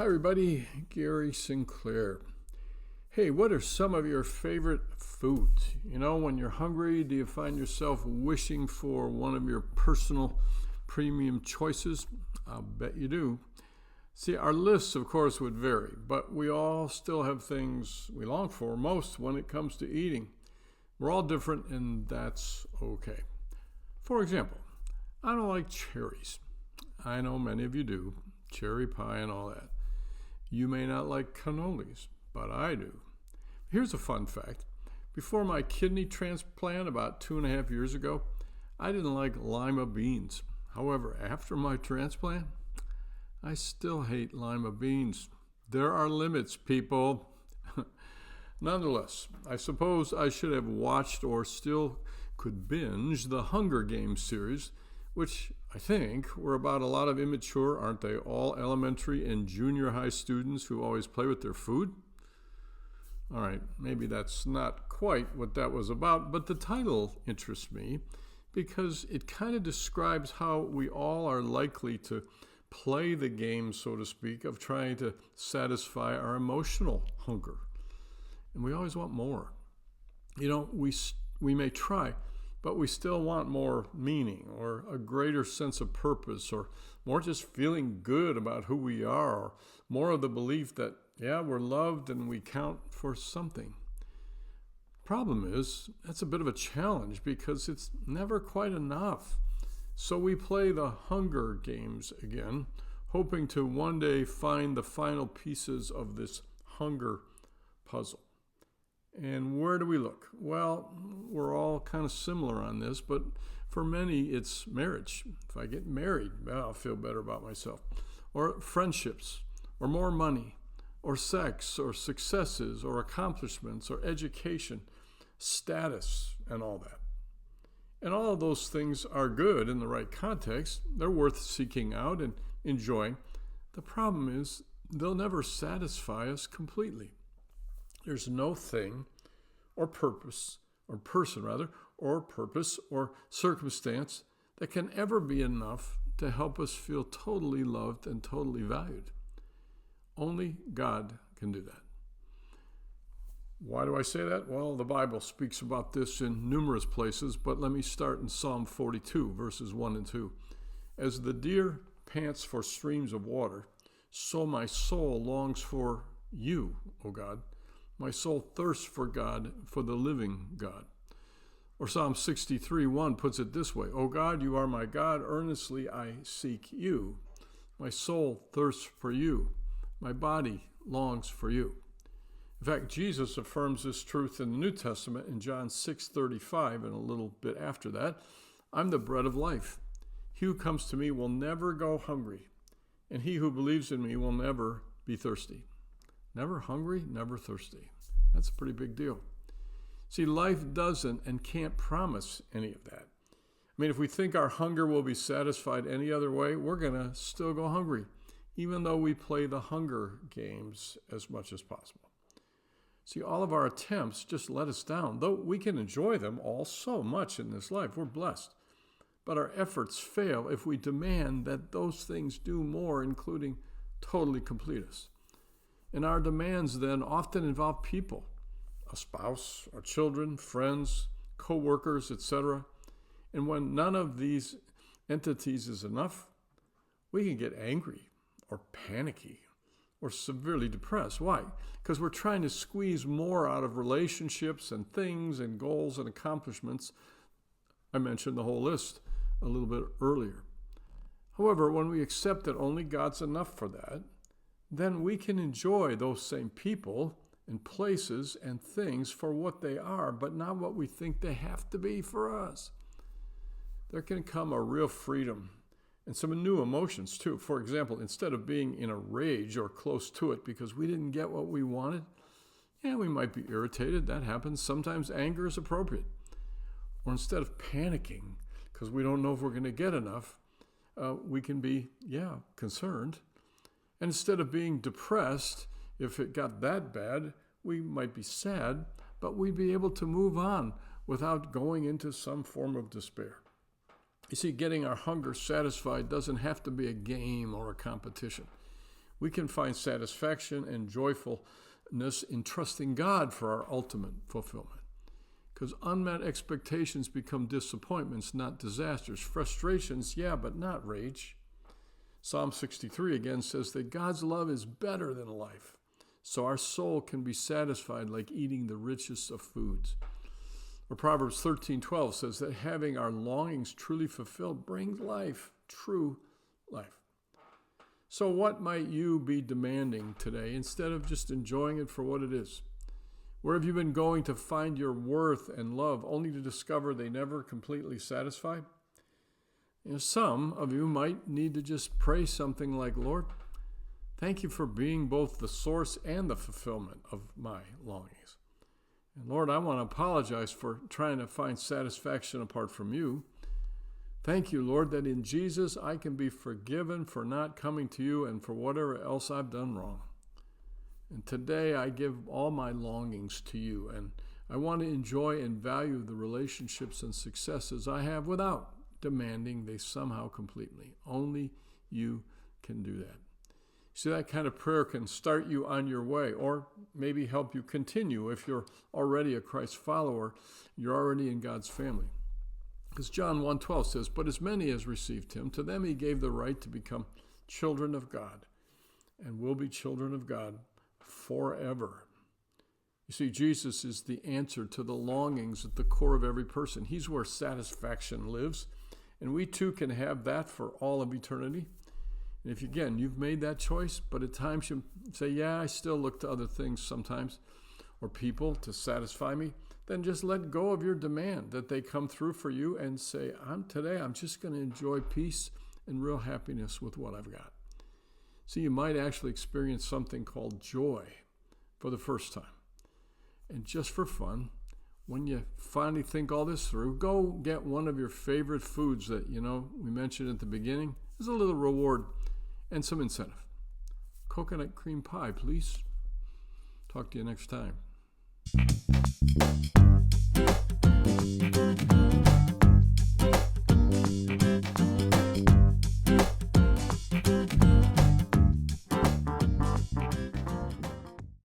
everybody, Gary Sinclair. Hey, what are some of your favorite foods? When you're hungry, do you find yourself wishing for one of your personal premium choices? I'll bet you do. See, our lists, of course, would vary, but we all still have things we long for most when it comes to eating. We're all different, and that's okay. For example, I don't like cherries. I know many of you do. Cherry pie and all that. You may not like cannolis, but I do. Here's a fun fact. Before my kidney transplant about 2.5 years ago, I didn't like lima beans. However, after my transplant, I still hate lima beans. There are limits, people. Nonetheless, I suppose I should have watched or still could binge the Hunger Games series, which I think were about a lot of immature, aren't they, all elementary and junior high students who always play with their food? All right, maybe that's not quite what that was about, but the title interests me because it kind of describes how we all are likely to play the game, so to speak, of trying to satisfy our emotional hunger. And we always want more. We may try, but we still want more meaning or a greater sense of purpose or more just feeling good about who we are or more of the belief that, we're loved and we count for something. Problem is, that's a bit of a challenge because it's never quite enough. So we play the Hunger Games again, hoping to one day find the final pieces of this hunger puzzle. And where do we look? Well, we're all kind of similar on this, but for many, it's marriage. If I get married, I'll feel better about myself. Or friendships, or more money, or sex, or successes, or accomplishments, or education, status, and all that. And all of those things are good in the right context. They're worth seeking out and enjoying. The problem is they'll never satisfy us completely. There's no thing or purpose, or person rather, or purpose or circumstance that can ever be enough to help us feel totally loved and totally valued. Only God can do that. Why do I say that? Well, the Bible speaks about this in numerous places, but let me start in Psalm 42, verses 1 and 2. As the deer pants for streams of water, so my soul longs for you, O God. My soul thirsts for God, for the living God. Or Psalm 63:1 puts it this way, O God, you are my God, earnestly I seek you. My soul thirsts for you. My body longs for you. In fact, Jesus affirms this truth in the New Testament in John 6:35 and a little bit after that. I'm the bread of life. He who comes to me will never go hungry, and he who believes in me will never be thirsty. Never hungry, never thirsty. That's a pretty big deal. See, life doesn't and can't promise any of that. I mean, if we think our hunger will be satisfied any other way, we're going to still go hungry, even though we play the Hunger Games as much as possible. See, all of our attempts just let us down, though we can enjoy them all so much in this life. We're blessed. But our efforts fail if we demand that those things do more, including totally complete us. And our demands then often involve people, a spouse, our children, friends, co-workers, etc. And when none of these entities is enough, we can get angry or panicky or severely depressed. Why? Because we're trying to squeeze more out of relationships and things and goals and accomplishments. I mentioned the whole list a little bit earlier. However, when we accept that only God's enough for that, then we can enjoy those same people and places and things for what they are, but not what we think they have to be for us. There can come a real freedom and some new emotions too. For example, instead of being in a rage or close to it because we didn't get what we wanted, we might be irritated. That happens. Sometimes anger is appropriate. Or instead of panicking because we don't know if we're going to get enough, we can be, concerned. And instead of being depressed, if it got that bad, we might be sad, but we'd be able to move on without going into some form of despair. You see, getting our hunger satisfied doesn't have to be a game or a competition. we can find satisfaction and joyfulness in trusting God for our ultimate fulfillment. Because unmet expectations become disappointments, not disasters. Frustrations, yeah, but not rage. Psalm 63 again says that God's love is better than life, so our soul can be satisfied like eating the richest of foods. Or Proverbs 13:12 says that having our longings truly fulfilled brings life, true life. So what might you be demanding today instead of just enjoying it for what it is? Where have you been going to find your worth and love only to discover they never completely satisfy? Some of you might need to just pray something like, Lord, thank you for being both the source and the fulfillment of my longings. And Lord, I want to apologize for trying to find satisfaction apart from you. Thank you, Lord, that in Jesus I can be forgiven for not coming to you and for whatever else I've done wrong. And today I give all my longings to you, and I want to enjoy and value the relationships and successes I have without demanding they somehow completely. Only you can do that. See, that kind of prayer can start you on your way, or maybe help you continue if you're already a Christ follower, you're already in God's family. Because John 1:12 says, "But as many as received him, to them he gave the right to become children of God, and will be children of God forever." You see, Jesus is the answer to the longings at the core of every person. He's where satisfaction lives, and we too can have that for all of eternity. And if, again, you've made that choice, but at times you say, yeah, I still look to other things sometimes, or people to satisfy me, then just let go of your demand that they come through for you and say, today I'm just going to enjoy peace and real happiness with what I've got. So you might actually experience something called joy for the first time. And just for fun, when you finally think all this through, go get one of your favorite foods that, we mentioned at the beginning. There's a little reward and some incentive. Coconut cream pie, please. Talk to you next time.